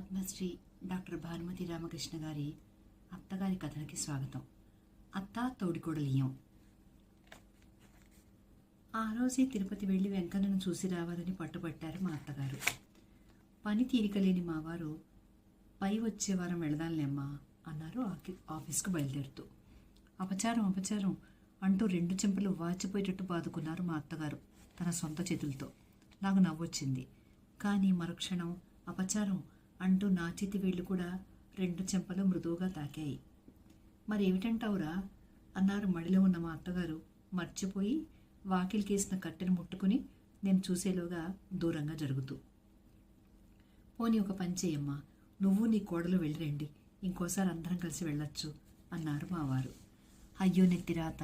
Padmashri doctor Bhanumathi Ramakrishna గారి అత్తగారి కథలకి స్వాగతం. అత్త తోడికోడలియం. ఆ రోజే తిరుపతి వెళ్ళి వెంకన్నను చూసి రావాలని పట్టుబట్టారు మా అత్తగారు. పని తీరిక లేని మావారు పై వచ్చే వారం వెళదాంలేమ్మా అన్నారు ఆఫీస్కు బయలుదేరుతూ. అపచారం అపచారం అంటూ 2 చెంపలు వాచిపోయేటట్టు బాదుకున్నారు మా అత్తగారు తన సొంత చేతులతో. నాకు నవ్వొచ్చింది. కానీ మరుక్షణం అపచారం అంటూ నా చేతి వేళ్ళు కూడా 2 చెంపలు మృదువుగా తాకాయి. మరేమిటంటావురా అన్నారు మడిలో ఉన్న మా అత్తగారు మర్చిపోయి వాకిలికేసిన కట్టెను ముట్టుకుని నేను చూసేలోగా దూరంగా జరుగుతూ. పోనీ ఒక పని చేయమ్మా, నువ్వు నీ కోడలు వెళ్ళిరండి, ఇంకోసారి అందరం కలిసి వెళ్ళొచ్చు అన్నారు మావారు. అయ్యో నెత్తిరాత,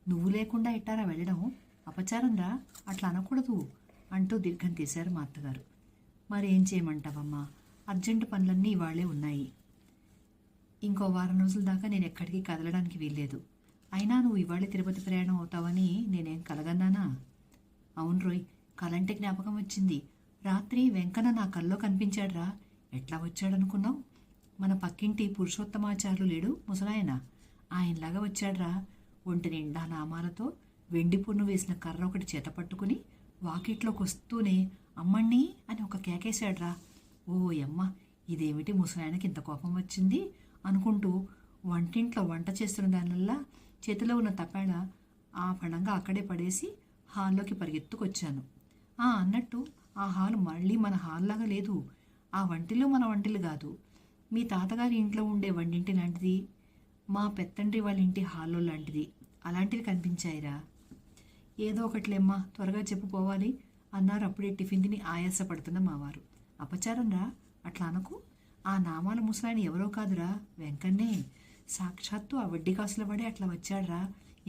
నువ్వు లేకుండా ఎట్టారా వెళ్ళడం? అపచారం రా, అట్లా అనకూడదు అంటూ దీర్ఘం తీశారు మా అత్తగారు. మరేం చేయమంటావమ్మా, అర్జెంటు పనులన్నీ ఇవాళ్లే ఉన్నాయి. ఇంకో వారం రోజుల దాకా నేను ఎక్కడికి కదలడానికి వీల్లేదు. అయినా నువ్వు ఇవాళే తిరుపతి ప్రయాణం అవుతావని నేనేం కలగన్నానా? అవును రోయ్, కలంటే జ్ఞాపకం వచ్చింది. రాత్రి వెంకన్న నా కల్లో కనిపించాడ్రా. ఎట్లా వచ్చాడనుకున్నావు? మన పక్కింటి పురుషోత్తమాచార్యులు లేడు ముసలాయన, ఆయనలాగా వచ్చాడ్రా. ఒంటి నిండా నామాలతో వెండి పున్ను వేసిన కర్ర ఒకటి చేత పట్టుకుని వాకిట్లోకి వస్తూనే అమ్మణ్ణి అని ఒక కేకేశాడ్రా. ఓ యమ్మ, ఇదేమిటి ముసలాయనకి ఇంత కోపం వచ్చింది అనుకుంటూ వంటింట్లో వంట చేస్తున్న దానివల్ల చేతిలో ఉన్న తపాళ ఆ పణంగా అక్కడే పడేసి హాల్లోకి పరిగెత్తుకొచ్చాను. అన్నట్టు ఆ హాల్ మళ్ళీ మన హాల్లాగా లేదు. ఆ వంటిల్లు మన వంటిల్లు కాదు, మీ తాతగారి ఇంట్లో ఉండే వండింటి లాంటిది, మా పెత్తండ్రి వాళ్ళ ఇంటి హాల్లో లాంటిది. అలాంటివి కనిపించాయిరా. ఏదో ఒకట్లేమ్మా, త్వరగా చెప్పుకోవాలి అన్నారు అప్పుడే టిఫిన్ తిని ఆయాసపడుతున్న మావారు. అపచారం రా, అట్లా అనకు. ఆ నామాల ముసలాయన ఎవరో కాదురా, వెంకన్నే. సాక్షాత్తు ఆ వడ్డీ కాసుల పడి అట్లా వచ్చాడ్రా.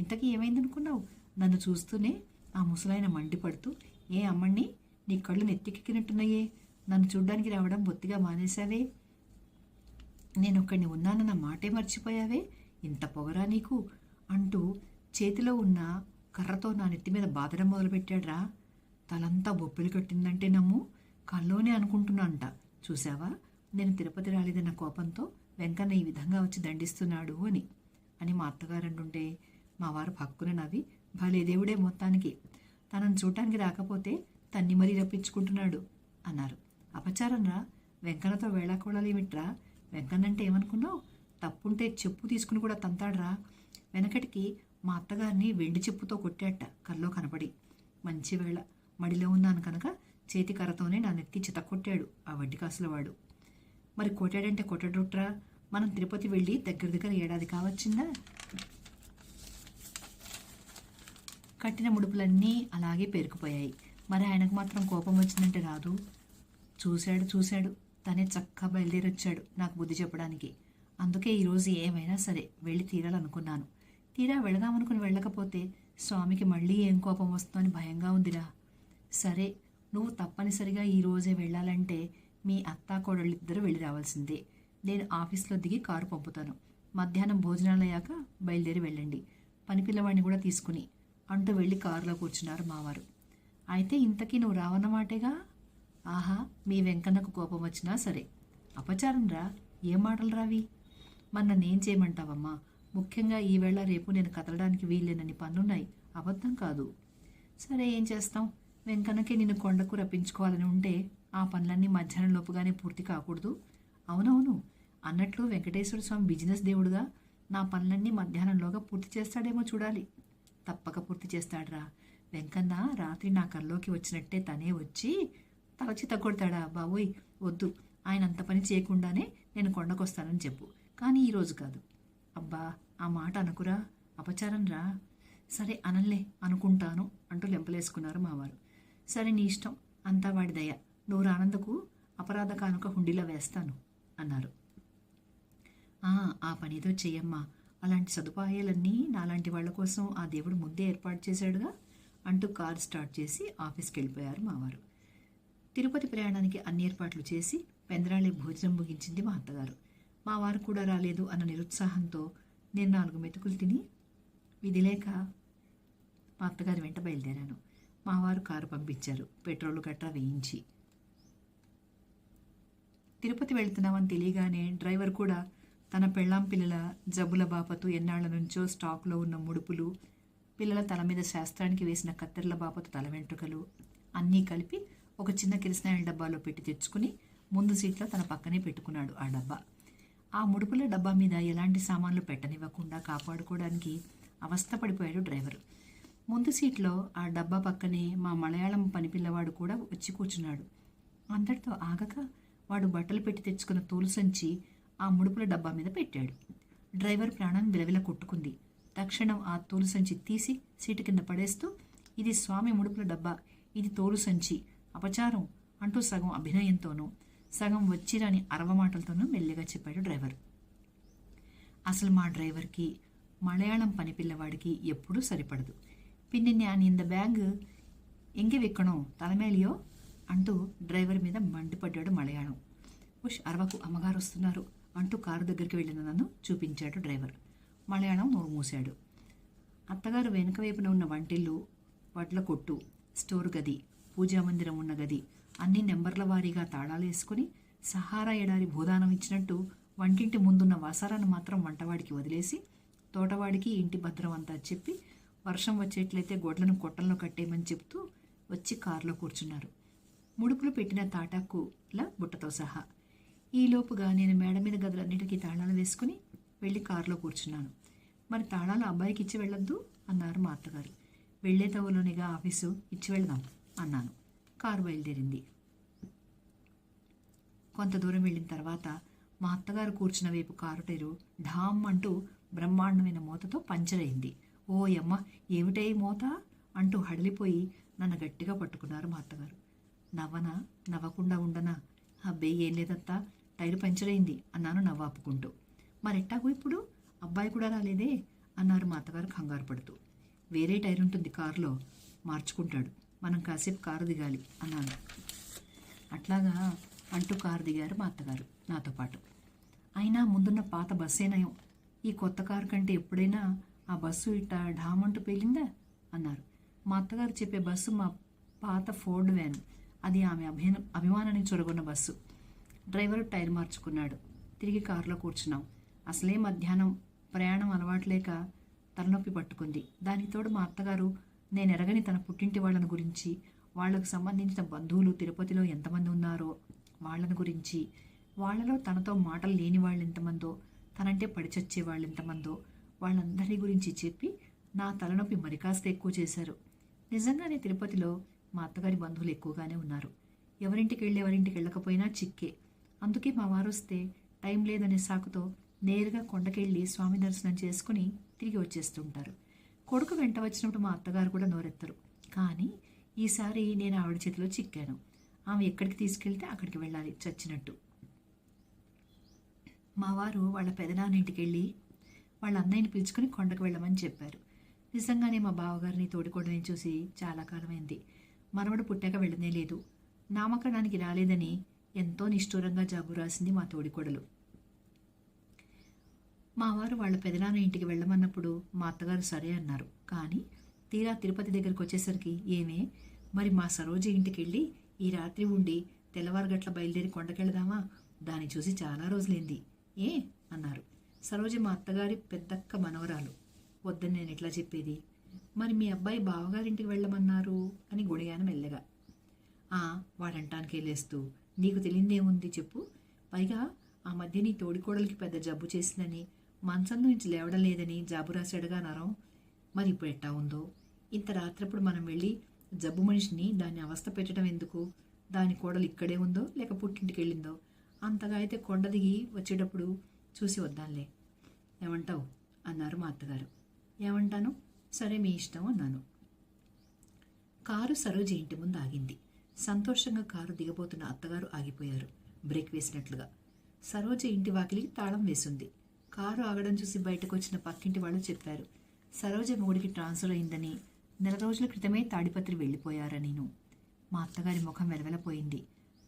ఇంతకీ ఏమైందనుకున్నావు? నన్ను చూస్తూనే ఆ ముసలాయన మండిపడుతూ, ఏ అమ్మణ్ణి, నీ కళ్ళు నెత్తికెక్కినట్టున్నాయే, నన్ను చూడ్డానికి రావడం బొత్తిగా మానేశావే, నేనొక్కడిని ఉన్నానన్న మాటే మర్చిపోయావే, ఇంత పొగరా నీకు అంటూ చేతిలో ఉన్న కర్రతో నా నెత్తి మీద బాధడం మొదలుపెట్టాడ్రా. తలంతా బొప్పిలు కట్టిందంటే నమ్ము, కల్లోనే అనుకుంటున్నాంట. చూసావా, నేను తిరుపతి రాలేదన్న కోపంతో వెంకన్న ఈ విధంగా వచ్చి దండిస్తున్నాడు అని మా అత్తగారు అంటుంటే మా వారు పక్కున నవ్వి, భలే దేవుడే మొత్తానికి, తనను చూడటానికి రాకపోతే తన్ని మరీ రప్పించుకుంటున్నాడు అన్నారు. అపచారం రా, వెంకన్నతో వేళాకోళాలేమిట్రా? వెంకన్నంటే ఏమనుకున్నావు? తప్పుంటే చెప్పు తీసుకుని కూడా తంతాడ్రా. వెనకటికి మా అత్తగారిని వెండి చెప్పుతో కొట్టాట కల్లో కనపడి. మంచి వేళ మడిలో ఉన్నాను కనుక చేతి కర్రతోనే నా నెత్తి చితక్కొట్టాడు ఆ వడ్డీ కాసులవాడు. మరి కొట్టాడంటే కొట్టడుట్రా, మనం తిరుపతి వెళ్ళి దగ్గర ఏడాది కావచ్చిందా. కట్టిన ముడుపులన్నీ అలాగే పేరుకుపోయాయి. మరి ఆయనకు మాత్రం కోపం వచ్చిందంటే రాదు. చూశాడు, తనే చక్కగా బయలుదేరొచ్చాడు నాకు బుద్ధి చెప్పడానికి. అందుకే ఈరోజు ఏమైనా సరే వెళ్ళి తీరాలనుకున్నాను. తీరా వెళదామనుకుని వెళ్ళకపోతే స్వామికి మళ్ళీ ఏం కోపం వస్తుందని భయంగా ఉందిరా. సరే, నువ్వు తప్పనిసరిగా ఈరోజే వెళ్ళాలంటే మీ అత్తా కోడళ్ళిద్దరూ వెళ్ళి రావాల్సిందే. నేను ఆఫీస్లో దిగి కారు పంపుతాను. మధ్యాహ్నం భోజనాలయ్యాక బయలుదేరి వెళ్ళండి, పని పిల్లవాడిని కూడా తీసుకుని అంటూ వెళ్ళి కారులో కూర్చున్నారు మావారు. అయితే ఇంతకీ నువ్వు రావన్నమాటేగా? ఆహా, మీ వెంకన్నకు కోపం వచ్చినా సరే. అపచారం రా, ఏం మాటలు రావి? మరి నన్నేం చేయమంటావమ్మా? ముఖ్యంగా ఈవేళ రేపు నేను కదలడానికి వీల్లేనని పనులున్నాయి, అబద్ధం కాదు. సరే, ఏం చేస్తాం? వెంకన్నకే నిన్ను కొండకు రప్పించుకోవాలని ఉంటే ఆ పనులన్నీ మధ్యాహ్నం లోపుగానే పూర్తి కాకూడదు. అవునవును, అన్నట్లు వెంకటేశ్వర స్వామి బిజినెస్ దేవుడుగా నా పనులన్నీ మధ్యాహ్నంలోగా పూర్తి చేస్తాడేమో చూడాలి. తప్పక పూర్తి చేస్తాడ్రా. వెంకన్న రాత్రి నా కల్లోకి వచ్చినట్టే తనే వచ్చి తలచి తగ్గొడతాడా? బాబోయ్ వద్దు, ఆయన అంత పని చేయకుండానే నేను కొండకొస్తానని చెప్పు, కానీ ఈరోజు కాదు. అబ్బా, ఆ మాట అనుకురా, అపచారం రా. సరే అనలే, అనుకుంటాను అంటూ లెంపలేసుకున్నారు మావారు. సరే, నీ ఇష్టం, అంతా వాడి దయ. నువ్వు రానందుకు అపరాధ కానుక హుండీలో వేస్తాను అన్నారు. ఆ పనితో చెయ్యమ్మా, అలాంటి సదుపాయాలన్నీ నాలాంటి వాళ్ళ కోసం ఆ దేవుడు ముందే ఏర్పాటు చేశాడుగా అంటూ కారు స్టార్ట్ చేసి ఆఫీస్కి వెళ్ళిపోయారు మావారు. తిరుపతి ప్రయాణానికి అన్ని ఏర్పాట్లు చేసి పెందరాళి భోజనం ముగించింది మా అత్తగారు. మా వారు కూడా రాలేదు అన్న నిరుత్సాహంతో నేను 4 మెతుకులు తిని విధిలేక మా అత్తగారి వెంట బయలుదేరాను. మా వారు కారు పంపించారు, పెట్రోల్ గట్రా వేయించి. తిరుపతి వెళ్తున్నామని తెలియగానే డ్రైవర్ కూడా తన పెళ్ళాం పిల్లల జబ్బుల బాపతు ఎన్నాళ్ల నుంచో స్టాక్లో ఉన్న ముడుపులు, పిల్లల తల మీద శాస్త్రానికి వేసిన కత్తెరల బాపతు తల వెంట్రుకలు అన్నీ కలిపి ఒక చిన్న కిరసనాయిల డబ్బాలో పెట్టి తెచ్చుకుని ముందు సీట్లో తన పక్కనే పెట్టుకున్నాడు ఆ డబ్బా. ఆ ముడుపుల డబ్బా మీద ఎలాంటి సామాన్లు పెట్టనివ్వకుండా కాపాడుకోవడానికి అవస్థపడిపోయాడు డ్రైవరు. ముందు సీట్లో ఆ డబ్బా పక్కనే మా మలయాళం పనిపిల్లవాడు కూడా వచ్చి కూర్చున్నాడు. అందరితో ఆగక వాడు బట్టలు పెట్టి తెచ్చుకున్న తోలు సంచి ఆ ముడుపుల డబ్బా మీద పెట్టాడు. డ్రైవర్ ప్రాణం విలవిల కొట్టుకుంది. తక్షణం ఆ తోలు సంచి తీసి సీటు కింద పడేస్తూ, ఇది స్వామి ముడుపుల డబ్బా, ఇది తోలు సంచి, అపచారం అంటూ సగం అభినయంతోనూ సగం వచ్చిరాని అరవమాటలతోనూ మెల్లిగా చెప్పాడు డ్రైవర్. అసలు మా డ్రైవర్కి మలయాళం పనిపిల్లవాడికి ఎప్పుడూ సరిపడదు. పిన్ని నేను ఇంద బ్యాగ్ ఎంగి వెక్కణో తలమేలియో అంటూ డ్రైవర్ మీద మండిపడ్డాడు మలయాళం. ఉష్ అరవకు, అమ్మగారు వస్తున్నారు అంటూ కారు దగ్గరికి వెళ్ళిన నన్ను చూపించాడు డ్రైవర్. మలయాళం నోరు మూశాడు. అత్తగారు వెనుక వైపున ఉన్న వంటిల్లు, వడ్ల కొట్టు, స్టోర్ గది, పూజామందిరం ఉన్న గది అన్ని నెంబర్ల వారీగా తాళాలు వేసుకుని సహారా ఎడారి భూదానం ఇచ్చినట్టు వంటింటి ముందున్న వసారాన్ని మాత్రం వంటవాడికి వదిలేసి తోటవాడికి ఇంటి భద్రం అంతా చెప్పి వర్షం వచ్చేట్లయితే గొడ్లను కొట్టంలో కట్టేయమని చెప్తూ వచ్చి కారులో కూర్చున్నారు, ముడుపులు పెట్టిన తాటాకుల బుట్టతో సహా. ఈలోపుగా నేను మేడ మీద గదులన్నిటికీ తాళాలు వేసుకుని వెళ్ళి కారులో కూర్చున్నాను. మరి తాళాలు అబ్బాయికి ఇచ్చి వెళ్ళొద్దు అన్నారు మా అత్తగారు. వెళ్లే తవ్వులోనిగా ఆఫీసు, ఇచ్చి వెళ్దాం అన్నాను. కారు బయలుదేరింది. కొంత దూరం వెళ్ళిన తర్వాత మా అత్తగారు కూర్చున్న వైపు కారు టైరు ఢామ్ అంటూ బ్రహ్మాండమైన మూతతో పంచర్ అయింది. ఓ యమ్మ, ఏమిటే మూత అంటూ హడలిపోయి నన్ను గట్టిగా పట్టుకున్నారు మా అత్తగారు. నవ్వనా, నవ్వకుండా ఉండనా? అబ్బే ఏం లేదత్తా, టైరు పంచర్ అయింది అన్నాను నవ్వాపుకుంటూ. మరెట్టాగు ఇప్పుడు? అబ్బాయి కూడా రాలేదే అన్నారు మా అత్తగారు కంగారు పడుతూ. వేరే టైర్ ఉంటుంది కారులో, మార్చుకుంటాడు, మనం కాసేపు కారు దిగాలి అన్నాను. అట్లాగా అంటూ కారు దిగారు మా అత్తగారు నాతో పాటు. అయినా ముందున్న పాత బస్సేనయం, ఈ కొత్త కారు కంటే ఎప్పుడైనా ఆ బస్సు ఇట్టా ఢామంటూ పేలిందా అన్నారు. మా అత్తగారు చెప్పే బస్సు మా పాత ఫోర్డ్ వ్యాన్, అది ఆమె అభిమానాన్ని చొరగొన్న బస్సు. డ్రైవరు టైర్ మార్చుకున్నాడు. తిరిగి కారులో కూర్చున్నాం. అసలే మధ్యాహ్నం ప్రయాణం అలవాట్లేక తలనొప్పి పట్టుకుంది. దానికి తోడు మా అత్తగారు నేను ఎరగని తన పుట్టింటి వాళ్ళని గురించి, వాళ్లకు సంబంధించిన బంధువులు తిరుపతిలో ఎంతమంది ఉన్నారో వాళ్ళని గురించి, వాళ్లలో తనతో మాటలు లేని వాళ్ళు ఎంతమందో, తనంటే పడిచచ్చే వాళ్ళు ఎంతమందో వాళ్ళందరి గురించి చెప్పి నా తలనొప్పి మరి కాస్త ఎక్కువ చేశారు. నిజంగానే తిరుపతిలో మా అత్తగారి బంధువులు ఎక్కువగానే ఉన్నారు. ఎవరింటికి వెళ్ళకపోయినా చిక్కే. అందుకే మా వారు వస్తే టైం లేదనే సాకుతో నేరుగా కొండకెళ్ళి స్వామి దర్శనం చేసుకుని తిరిగి వచ్చేస్తుంటారు. కొడుకు వెంట వచ్చినప్పుడు మా అత్తగారు కూడా నోరెత్తరు. కానీ ఈసారి నేను ఆవిడ చేతిలో చిక్కాను. ఆమె ఎక్కడికి తీసుకెళ్తే అక్కడికి వెళ్ళాలి చచ్చినట్టు. మా వారు వాళ్ళ పెదనాన్న ఇంటికి వెళ్ళి వాళ్ళ అన్నయ్యని పిలుచుకుని కొండకు వెళ్ళమని చెప్పారు. నిజంగానే మా బావగారిని తోడికోడని చూసి చాలా కాలమైంది. మనవడు పుట్టాక వెళ్ళనే లేదు. నామకరణానికి రాలేదని ఎంతో నిష్ఠూరంగా జాబు రాసింది మా తోడికోడలు. మా వారు వాళ్ళ పెదనాన్న ఇంటికి వెళ్ళమన్నప్పుడు మా అత్తగారు సరే అన్నారు. కానీ తీరా తిరుపతి దగ్గరికి వచ్చేసరికి ఏమే, మరి మా సరోజ ఇంటికి వెళ్ళి ఈ రాత్రి ఉండి తెల్లవారుగట్ల బయలుదేరి కొండకెళ్దామా? దాన్ని చూసి చాలా రోజులైంది ఏ అన్నారు. సరోజ మా అత్తగారి పెద్దక్క మనవరాలు. వద్దని నేను ఎట్లా చెప్పేది? మరి మీ అబ్బాయి బావగారింటికి వెళ్ళమన్నారు అని గొడిగాను మెల్లగా. వాడంటానికి వెళ్ళేస్తూ నీకు తెలియదేముంది చెప్పు. పైగా ఆ మధ్య నీ తోడికోడలికి పెద్ద జబ్బు చేసిందని, మంచం నుంచి లేవడం లేదని జాబు రాశాడుగా నరం. మరి ఇప్పుడు ఎట్టా ఉందో? ఇంత రాత్రప్పుడు మనం వెళ్ళి జబ్బు మనిషిని దాన్ని అవస్థ పెట్టడం ఎందుకు? దాని కోడలు ఇక్కడే ఉందో లేక పుట్టింటికి వెళ్ళిందో? అంతగా అయితే కొండ దిగి వచ్చేటప్పుడు చూసి వద్దాంలే. ఏమంటావు అన్నారు మా అత్తగారు. ఏమంటాను, సరే మీ ఇష్టం అన్నాను. కారు సరోజ ఇంటి ముందు ఆగింది. సంతోషంగా కారు దిగబోతున్న అత్తగారు ఆగిపోయారు బ్రేక్ వేసినట్లుగా. సరోజ ఇంటి వాకిలికి తాళం వేసింది. కారు ఆగడం చూసి బయటకు వచ్చిన పక్కింటి వాళ్ళు చెప్పారు, సరోజ మొగుడికి ట్రాన్స్ఫర్ అయిందని, 4 రోజుల క్రితమే తాడిపత్రి వెళ్ళిపోయారనీను. మా అత్తగారి ముఖం వెలవెలపోయింది.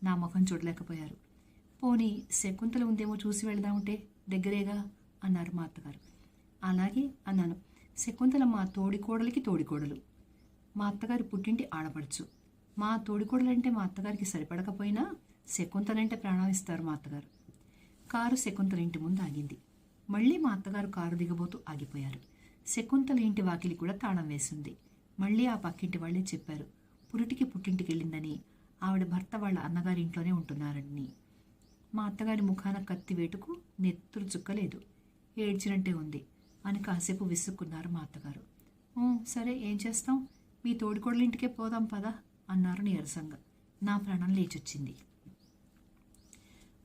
నా ముఖం చూడలేకపోయారు. పోనీ శకుంతల ఉందేమో చూసి వెళదాముంటే, దగ్గరేగా అన్నారు మా అత్తగారు. అలాగే అన్నాను. శకుంతల మా తోడికోడలికి తోడికోడలు, మా అత్తగారి పుట్టింటి ఆడపడుచు. మా తోడికోడలంటే మా అత్తగారికి సరిపడకపోయినా శకుంతలంటే ప్రాణం ఇస్తారు మా అత్తగారు. కారు శకుంతల ఇంటి ముందు ఆగింది. మళ్ళీ మా అత్తగారు కారు దిగబోతూ ఆగిపోయారు. శకుంతల ఇంటి వాకిలి కూడా తాళం వేసింది. మళ్ళీ ఆ పక్కింటి వాళ్ళే చెప్పారు పురిటికి పుట్టింటికి వెళ్ళిందని, ఆవిడ భర్త వాళ్ళ అన్నగారి ఇంట్లోనే ఉంటున్నారని. మా అత్తగారి ముఖాన కత్తి వేటుకు నెత్తురు చుక్కలేదు. ఏడ్చినట్టే ఉంది అని కాసేపు విసుక్కున్నారు మా అత్తగారు. సరే ఏం చేస్తాం, మీ తోడికోడల ఇంటికే పోదాం పదా అన్నారు నీరసంగా. నా ప్రాణం లేచొచ్చింది.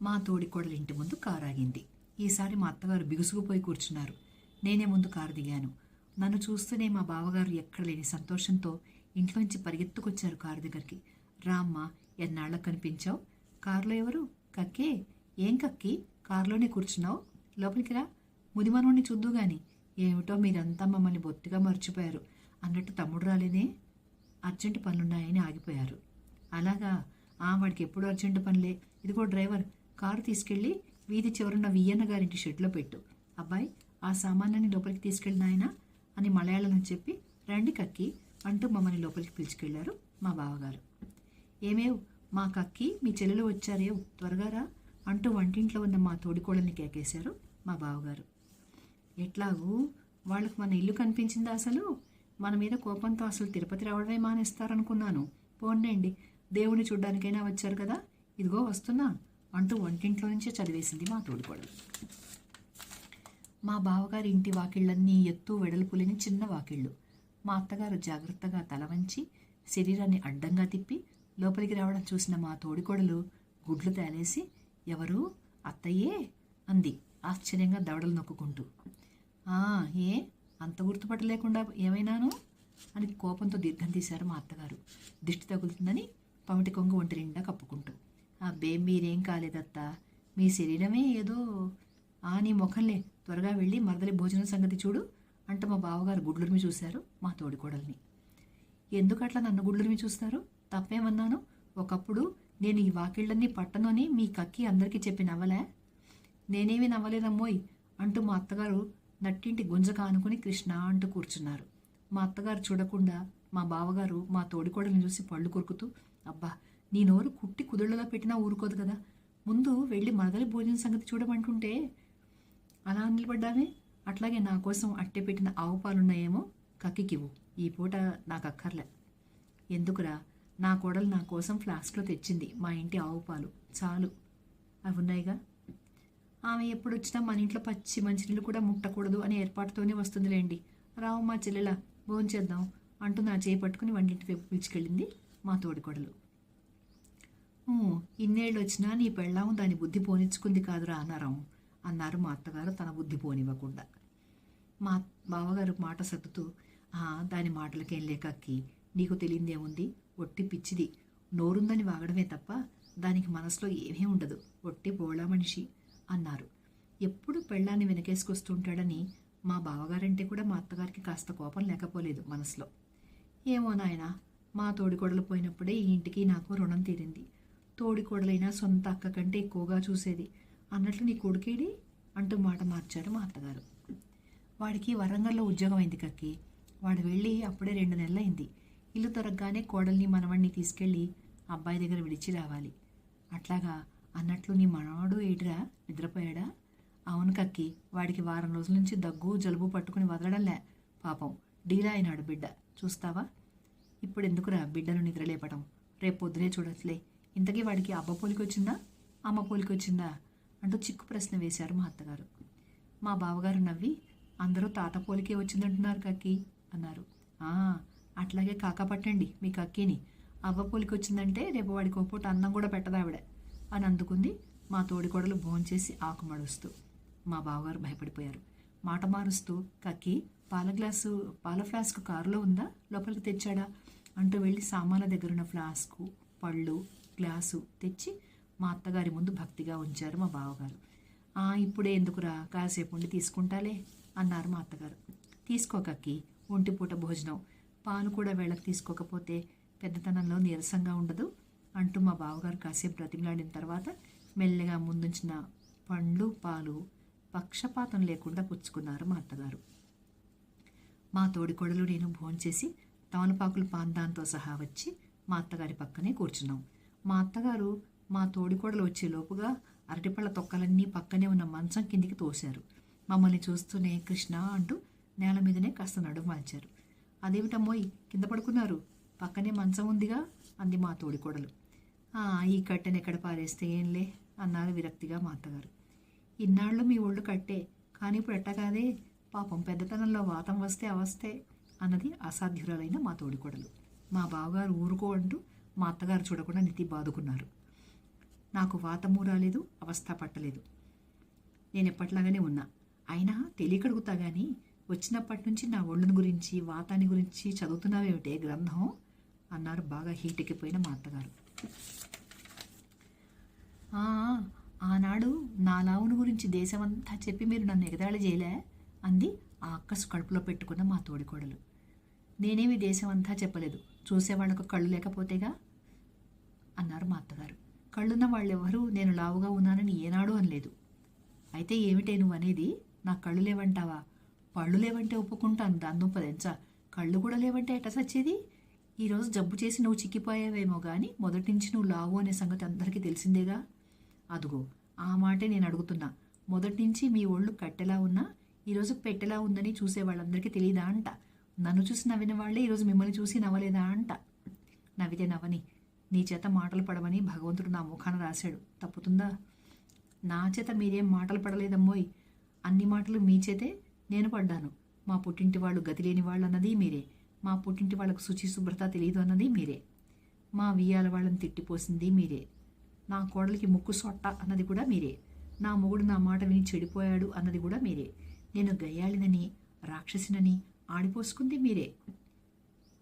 మా తోడికోడల ఇంటి ముందు కారు ఆగింది. ఈసారి మా అత్తగారు బిగుసుకుపోయి కూర్చున్నారు. నేనే ముందు కారు దిగాను. నన్ను చూస్తూనే మా బావగారు ఎక్కడ లేని సంతోషంతో ఇంట్లోంచి పరిగెత్తుకొచ్చారు కారు దగ్గరికి. రామ్మ, ఎన్నాళ్ళకు కనిపించావు? కారులో ఎవరు? కక్కే. ఏం కక్కి, కారులోనే కూర్చున్నావు? లోపలికి రా, ముదిమనోడిని చూద్దు గాని. ఏమిటో మీరంతా మమ్మల్ని బొత్తిగా మర్చిపోయారు అన్నట్టు తమ్ముడు రాలేదే? అర్జెంటు పనులున్నాయని ఆగిపోయారు. అలాగా? వాడికి ఎప్పుడు అర్జెంటు పనులే. ఇదిగో డ్రైవర్, కారు తీసుకెళ్ళి వీధి చివరున్న వియ్యన్న గారింటి షెడ్లో పెట్టు. అబ్బాయి, ఆ సామాన్లని లోపలికి తీసుకెళ్ళినాయనా అని మలయాళంలో చెప్పి రండి కక్కి అంటూ మమ్మల్ని లోపలికి పిలుచుకెళ్లారు మా బావగారు. ఏమేవ్, మా కక్కి మీ చెల్లెలు వచ్చారేవ్, త్వరగా రా అంటూ వంటింట్లో ఉన్న మా తోడికోళ్ళని కేకేశారు మా బావగారు. ఎట్లాగూ వాళ్ళకు మన ఇల్లు కనిపించిందా? అసలు మన మీద కోపంతో అసలు తిరుపతి రావడమే మానేస్తారనుకున్నాను. పోండి, దేవుని చూడ్డానికైనా వచ్చారు కదా, ఇదిగో వస్తున్నా అంటూ వంటింట్లో నుంచే చదివేసింది మా తోడికోడలు. మా బావగారి ఇంటి వాకిళ్ళన్నీ ఎత్తు వెడల్పులేని చిన్న వాకిళ్ళు. మా అత్తగారు జాగ్రత్తగా తల వంచి శరీరాన్ని అడ్డంగా తిప్పి లోపలికి రావడం చూసిన మా తోడికోడలు గుడ్లు తేలేసి, ఎవరు, అత్తయ్యే అంది ఆశ్చర్యంగా దవడలు నొక్కుంటూ. ఏ అంత గుర్తుపట్టలేకుండా ఏమైనాను అని కోపంతో దీర్ఘం తీశారు మా అత్తగారు. దిష్టి తగులుతుందని పమిటి కొంగు ఒంటి నిండా కప్పుకుంటూ. అబ్బే, మీరేం కాలేదత్తా, మీ శరీరమే ఏదో. నీ ముఖంలే, త్వరగా వెళ్ళి మరదలి భోజనం సంగతి చూడు అంటూ మా బావగారు గుడ్లురిమి చూశారు మా తోడికోడల్ని. ఎందుకట్లా నన్ను గుడ్లురిమి చూస్తారు? తప్పేమన్నాను? ఒకప్పుడు నేను ఈ వాకిళ్ళన్నీ పట్టను అని మీ కక్కి అందరికీ చెప్పి నవ్వలే? నేనేమీ నవ్వలేదమ్మోయ్ అంటూ మా అత్తగారు నట్టింటి గుంజక ఆనుకుని కృష్ణ అంటూ కూర్చున్నారు. మా అత్తగారు చూడకుండా మా బావగారు మా తోడికోడల్ని చూసి పళ్ళు కొరుకుతూ, అబ్బా, నీ నోరు కుట్టి కుదుళ్ళలో పెట్టినా ఊరుకోదు కదా, ముందు వెళ్ళి మరదలి భోజనం సంగతి చూడమంటుంటే అలా నిలబడ్డానే. అట్లాగే నా కోసం అట్టే పెట్టిన ఆవు పాలున్నాయేమో కక్కికివ్వు, ఈ పూట నాకు అక్కర్లే. ఎందుకురా, నా కోడలు నా కోసం ఫ్లాస్క్లో తెచ్చింది మా ఇంటి ఆవు పాలు, చాలు, అవి ఉన్నాయిగా. ఆమె ఎప్పుడు వచ్చినా మన ఇంట్లో పచ్చి మంచినీళ్ళు కూడా ముట్టకూడదు అనే ఏర్పాటుతోనే వస్తుందిలేండి. రావు మా చెల్లెలా, భోంచేద్దాం అంటూ నా చేయి పట్టుకుని వంటింటి వైపు పిలుచుకెళ్ళింది మా తోడికోడలు. ఇన్నేళ్ళు వచ్చినా నీ పెళ్ళాము దాని బుద్ధి పోనిచ్చుకుంది కాదురా అన్నారాం అన్నారు మా అత్తగారు తన బుద్ధి పోనివ్వకుండా. మా బావగారు మాట సర్దుతూ, దాని మాటలకేం లేకక్కి, నీకు తెలియదేముంది, ఒట్టి పిచ్చిది, నోరుందని వాగడమే తప్ప దానికి మనసులో ఏమీ ఉండదు, ఒట్టి బోళా మనిషి అన్నారు. ఎప్పుడు పెళ్ళాన్ని వెనకేసుకొస్తుంటాడని మా బావగారంటే కూడా మా అత్తగారికి కాస్త కోపం లేకపోలేదు మనసులో. ఏమో నాయనా, మా తోడికోడలు పోయినప్పుడే ఈ ఇంటికి నాకు రుణం తీరింది. తోడికోడలైనా సొంత అక్క కంటే ఎక్కువగా చూసేది అన్నట్లు నీ కొడుకేడి అంటూ మాట మార్చారు మా అత్తగారు. వాడికి వరంగల్లో ఉద్యోగం అయింది కక్కి, వాడు వెళ్ళి అప్పుడే 2 నెలలైంది. ఇల్లు తొరగగానే కోడల్ని మనవణ్ణి తీసుకెళ్ళి అబ్బాయి దగ్గర విడిచి రావాలి. అట్లాగా అన్నట్లు నీ మనవాడు ఏడిరా, నిద్రపోయాడా? అవును కక్కి, వాడికి వారం రోజుల నుంచి దగ్గు జలుబు పట్టుకుని వదలడంలే, పాపం డీలా అయినాడు బిడ్డ, చూస్తావా? ఇప్పుడు ఎందుకురా బిడ్డను నిద్రలేపటం, రేపు పొద్దునే చూడట్లే. ఇంతకీ వాడికి అబ్బ పోలికొచ్చిందా, అమ్మ పోలికొచ్చిందా అంటూ చిక్కు ప్రశ్న వేశారు మా అత్తగారు. మా బావగారు నవ్వి, అందరూ తాత పోలికే వచ్చిందంటున్నారు కక్కి అన్నారు. అట్లాగే కాకపట్టండి మీ కక్కిని, అవ్వ పోలికొచ్చిందంటే రేపు వాడికి పూట అన్నం కూడా పెట్టదావిడ అని అందుకుంది మా తోడికోడలు భోంచేసి ఆకు మడుస్తూ. మా బావగారు భయపడిపోయారు. మాట మారుస్తూ, కక్కి, పాల ఫ్లాస్క్ కారులో ఉందా, లోపలికి తెచ్చాడా అంటూ వెళ్ళి సామాన్ల దగ్గరున్న ఫ్లాస్కు, పళ్ళు, గ్లాసు తెచ్చి మా అత్తగారి ముందు భక్తిగా ఉంచారు మా బావగారు. ఇప్పుడే ఎందుకురా, కాసేపు ఉండి తీసుకుంటాలే అన్నారు మా అత్తగారు. తీసుకోకక్కి, ఒంటిపూట భోజనం, పాలు కూడా వేళకు తీసుకోకపోతే పెద్దతనంలో నీరసంగా ఉండదు అంటూ మా బావగారు కాసేపు బ్రతిమలాడిన తర్వాత మెల్లగా ముందుంచిన పండ్లు, పాలు పక్షపాతం లేకుండా పుచ్చుకున్నారు మా అత్తగారు. మా తోడికోడలు నేను భోంచేసి తమలపాకులు పాందాంతో సహా వచ్చి మా అత్తగారి పక్కనే కూర్చున్నాం. మా అత్తగారు మా తోడికోడలు వచ్చేలోపుగా అరటిపళ్ళ తొక్కలన్నీ పక్కనే ఉన్న మంచం కిందికి తోశారు. మమ్మల్ని చూస్తూనే కృష్ణ అంటూ నేల మీదనే కాస్త నడుము వాల్చారు. అదేమిటమ్మోయ్ కింద పడుకున్నారు, పక్కనే మంచం ఉందిగా అంది మా తోడికోడలు. ఈ కట్టెను ఎక్కడ పారేస్తే ఏంలే అన్నారు విరక్తిగా మా అత్తగారు. ఇన్నాళ్ళు మీ ఒళ్ళు కట్టే, కానీ ఇప్పుడు ఎట్ట కాదే, పాపం పెద్దతనంలో వాతం వస్తే అవస్తే అన్నది అసాధ్యురాలైన మా తోడికోడలు. మా బావగారు ఊరుకో అంటూ మా అత్తగారు చూడకుండా నెత్తి బాదుకున్నారు. నాకు వాతము రాలేదు, అవస్థ పట్టలేదు. నేను ఎప్పట్లాగానే ఉన్నా. అయినా తెలియకడుగుతా కానీ వచ్చినప్పటి నుంచి నా ఒళ్ళుని గురించి వాతాన్ని గురించి చదువుతున్నావేమిటే గ్రంథం అన్నారు బాగా హీటెక్కిపోయిన మా అత్తగారు. ఆనాడు నా లావును గురించి దేశమంతా చెప్పి మీరు నన్ను ఎగతాళి చేయలే అంది ఆ అక్కసు కడుపులో పెట్టుకున్న మా తోడికోడలు. నేనేమి దేశమంతా చెప్పలేదు, చూసేవాళ్ళకు కళ్ళు లేకపోతేగా అన్నారు మా అత్తగారు. కళ్ళున్న వాళ్ళెవరూ నేను లావుగా ఉన్నానని ఏనాడు అనలేదు. అయితే ఏమిటే నువ్వు అనేది? నాకు కళ్ళు లేవంటావా? పళ్ళు లేవంటే ఒప్పుకుంటాను, దాందుంపదెంచా. కళ్ళు కూడా లేవంటే ఎట సచ్చేది? ఈరోజు జబ్బు చేసి నువ్వు చిక్కిపోయావేమో కానీ మొదటి నుంచి నువ్వు లావు అనే సంగతి అందరికీ తెలిసిందేగా. అదుగో ఆ మాటే నేను అడుగుతున్నా. మొదటి నుంచి మీ ఒళ్ళు కట్టెలా ఉన్నా ఈరోజు పెట్టెలా ఉందని చూసే వాళ్ళందరికీ తెలియదా అంట. నన్ను చూసి నవ్విన వాళ్ళే ఈరోజు మిమ్మల్ని చూసి నవ్వలేదా అంట. నవ్వితే నవ్వని, నీ చేత మాటలు పడమని భగవంతుడు నా ముఖాన రాశాడు, తప్పుతుందా? నా చేత మీరేం మాటలు పడలేదమ్మోయ్. అన్ని మాటలు మీ చేతే నేను పడ్డాను. మా పుట్టింటి వాళ్ళు గతి లేని వాళ్ళు అన్నది మీరే. మా పుట్టింటి వాళ్ళకు శుచి శుభ్రత తెలియదు అన్నది మీరే. మా వియ్యాల వాళ్ళని తిట్టిపోసింది మీరే. నా కోడలికి ముక్కు సొట్ట అన్నది కూడా మీరే. నా మొగుడు నా మాట విని చెడిపోయాడు అన్నది కూడా మీరే. నేను గయ్యాళినని రాక్షసినని ఆడిపోసుకుంది మీరే.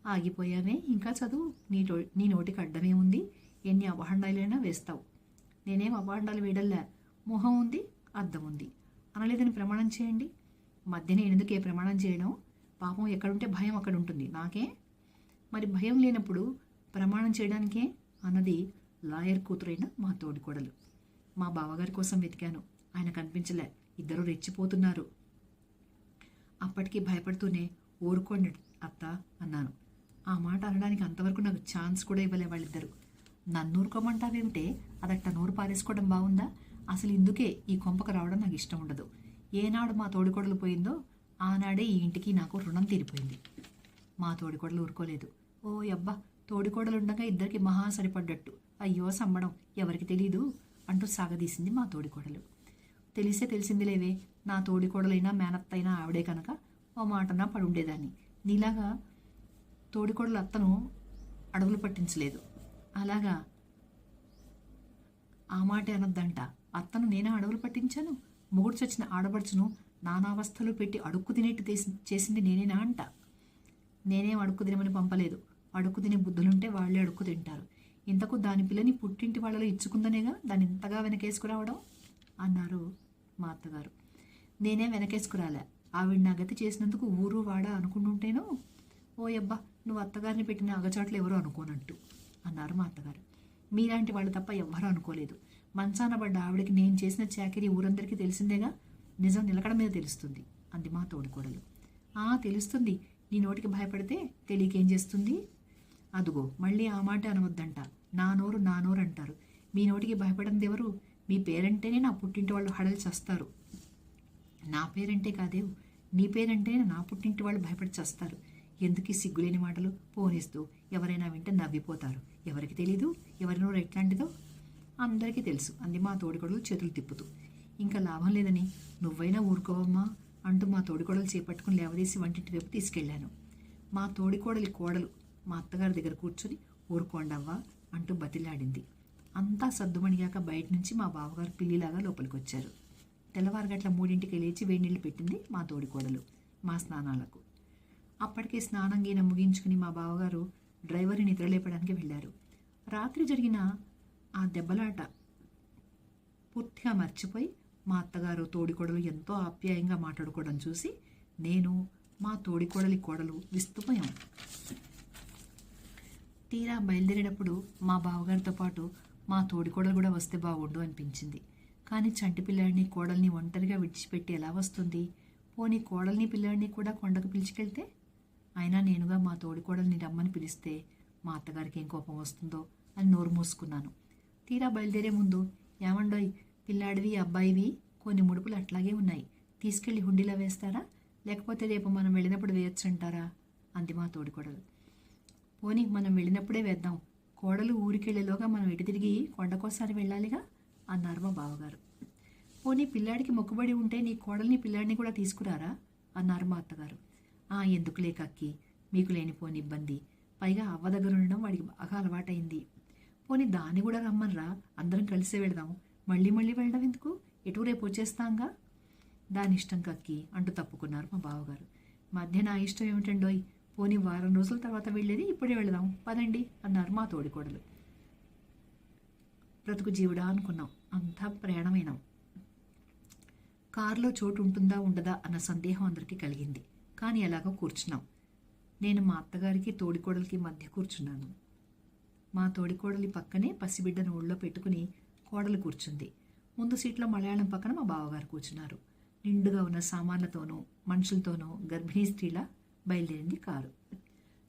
ఆగిపోయావే, ఇంకా చదువు. నీ నోటికి అడ్డమే ఉంది. ఎన్ని అభాండాలైనా వేస్తావు. నేనేం అభాండాలు వేయడల్లా. మొహం ఉంది, అద్దం ఉంది అనలేదని ప్రమాణం చేయండి. మధ్యన ఎందుకే ప్రమాణం చేయడం? పాపం ఎక్కడుంటే భయం అక్కడ ఉంటుంది. నాకే మరి భయం లేనప్పుడు ప్రమాణం చేయడానికే అన్నది లాయర్ కూతురైన మా తోడికోడలు. మా బావగారి కోసం వెతికాను, ఆయన కనిపించలే. ఇద్దరు రెచ్చిపోతున్నారు. అప్పటికీ భయపడుతూనే ఊరుకోండి అత్త అన్నాను. ఆ మాట అనడానికి అంతవరకు నాకు ఛాన్స్ కూడా ఇవ్వలే వాళ్ళిద్దరు. నన్ను ఊరుకోమంటావేమిటే? అదట్ట నోరు పారేసుకోవడం బాగుందా? అసలు ఇందుకే ఈ కొంపకు రావడం నాకు ఇష్టం ఉండదు. ఏనాడు మా తోడికోడలు పోయిందో ఆనాడే ఈ ఇంటికి నాకు రుణం తీరిపోయింది. మా తోడికోడలు ఊరుకోలేదు. ఓ అబ్బా, తోడికోడలు ఉండగా ఇద్దరికి మహా సరిపడ్డట్టు. అయ్యో సమ్మడం, ఎవరికి తెలీదు అంటూ సాగదీసింది మా తోడికోడలు. తెలిసిందిలేవే, నా తోడికోడలైనా మేనత్తైనా ఆవిడే కనుక ఓ మాటనా పడుండేదాన్ని. నీలాగా తోడికోడలు అత్తను అడవులు పట్టించలేదు. అలాగా ఆ మాట అనొద్దంట. అత్తను నేనే అడవులు పట్టించాను. మొగుడు చచ్చిన ఆడబడుచును నానావస్థలు పెట్టి అడుక్కు తినేట్టు చేసింది నేనేనా అంట. నేనేం అడుక్కు తినమని పంపలేదు. అడుక్కు తినే బుద్ధులుంటే వాళ్ళే అడుక్కు తింటారు. ఇంతకు దాని పిల్లని పుట్టింటి వాళ్ళలో ఇచ్చుకుందనేగా దాన్ని ఇంతగా వెనకేసుకురావడం అన్నారు మా అత్తగారు. నేనే వెనకేసుకురాలే. ఆవిడ నా గతి చేసినందుకు ఊరు వాడా అనుకుంటుంటేనో ఓ అబ్బా, నువ్వు అత్తగారిని పెట్టిన అగచాట్లు ఎవరో అనుకోనట్టు అన్నారు మా అత్తగారు. మీలాంటి వాళ్ళు తప్ప ఎవ్వరూ అనుకోలేదు. మంచాన పడ్డ ఆవిడకి నేను చేసిన చాకిరీ ఊరందరికీ తెలిసిందేగా. నిజం నిలకడ మీద తెలుస్తుంది అంది మా తోడికోడలు. తెలుస్తుంది. నీ నోటికి భయపడితే తెలియకేం చేస్తుంది? అదుగో మళ్ళీ ఆ మాట అనవద్దంట. నా నోరు అంటారు. మీ నోటికి భయపడింది ఎవరు? మీ పేరంటేనే నా పుట్టింటి వాళ్ళు హడలు చేస్తారు. నా పేరంటే కాదేవు, నీ పేరంటేనే నా పుట్టింటి వాళ్ళు భయపడి చేస్తారు. ఎందుకు సిగ్గులేని మాటలు పోనిస్తూ ఎవరైనా వింటే నవ్విపోతారు. ఎవరికి తెలీదు ఎవరి నోరు ఎట్లాంటిదో? అందరికీ తెలుసు అంది మా తోడికోడలు చేతులు తిప్పుతూ. ఇంకా లాభం లేదని నువ్వైనా ఊరుకోవమ్మా అంటూ మా తోడికోడలు చేపట్టుకుని లేవదీసి వంటింటి వైపు తీసుకెళ్లాను. మా తోడికోడలి కోడలు మా అత్తగారి దగ్గర కూర్చొని ఊరుకోండవ్వా అంటూ బతిలాడింది. అంతా సద్దుమణిగాక బయట నుంచి మా బావగారు పిల్లిలాగా లోపలికి వచ్చారు. తెల్లవారుగట్ల 3ంటికి లేచి వేడినీళ్ళు పెట్టింది మా తోడికోడలు మా స్నానాలకు. అప్పటికే స్నానం గీన ముగించుకుని మా బావగారు డ్రైవర్ని నిద్రలేపడానికి వెళ్ళారు. రాత్రి జరిగిన ఆ దెబ్బలాట పూర్తిగా మర్చిపోయి మా అత్తగారు తోడికోడలు ఎంతో ఆప్యాయంగా మాట్లాడుకోవడం చూసి నేను మా తోడికోడలి కోడలు విస్తుపోయాం. తీరా బయలుదేరేటప్పుడు మా బావగారితో పాటు మా తోడికోడలు కూడా వస్తే బాగుండు అనిపించింది. కానీ చంటి పిల్లాడిని కోడల్ని ఒంటరిగా విడిచిపెట్టి ఎలా వస్తుంది? పోనీ కోడల్ని పిల్లాడిని కూడా కొండకు పిలిచికెళ్తే? అయినా నేనుగా మా తోడికోడల్ని రమ్మని పిలిస్తే మా అత్తగారికి ఏం కోపం వస్తుందో అని నోరు మూసుకున్నాను. తీరా బయలుదేరే ముందు, ఏమండోయ్ పిల్లాడివి అబ్బాయివి కొన్ని ముడుపులు అట్లాగే ఉన్నాయి, తీసుకెళ్లి హుండీలో వేస్తారా, లేకపోతే రేపు మనం వెళ్ళినప్పుడు వేయొచ్చంటారా అంది మా తోడికోడలు. పోనీ మనం వెళ్ళినప్పుడే వేద్దాం, కోడలు ఊరికెళ్లేలోగా మనం ఎటు తిరిగి కొండకోసారి వెళ్ళాలిగా అన్నారు మా బావగారు. పోనీ పిల్లాడికి మొక్కుబడి ఉంటే నీ కోడల్ని పిల్లాడిని కూడా తీసుకురారా అన్నారు మా అత్తగారు. ఎందుకులే కక్కి, మీకు లేనిపోని ఇబ్బంది, పైగా అవ్వ దగ్గర ఉండడం వాడికి బాగా అలవాటైంది. పోనీ దాన్ని కూడా రమ్మనరా, అందరం కలిసే వెళదాం, మళ్ళీ మళ్ళీ వెళ్ళడం ఎందుకు, ఎటు రేపు వచ్చేస్తాంగా. దాని ఇష్టం కక్కి అంటూ తప్పుకున్నారు మా బావగారు. మధ్య నా ఇష్టం ఏమిటండోయ్, పోనీ వారం రోజుల తర్వాత వెళ్ళేది ఇప్పుడే వెళదాం పదండి అన్నారు మా తోడికోడలు. బ్రతుకు జీవుడా అనుకున్నాం, అంతా ప్రయాణమైనాం. కారులో చోటు ఉంటుందా ఉండదా అన్న సందేహం అందరికీ కలిగింది. కానీ ఎలాగో కూర్చున్నాం. నేను మా అత్తగారికి తోడికోడలికి మధ్య కూర్చున్నాను. మా తోడికోడలి పక్కనే పసిబిడ్డను ఒళ్ళో పెట్టుకుని కోడలు కూర్చుంది. ముందు సీట్లో మలయాళం పక్కన మా బావగారు కూర్చున్నారు. నిండుగా ఉన్న సామాన్లతోనూ మనుషులతోనూ గర్భిణీ స్త్రీలా బయలుదేరింది కారు.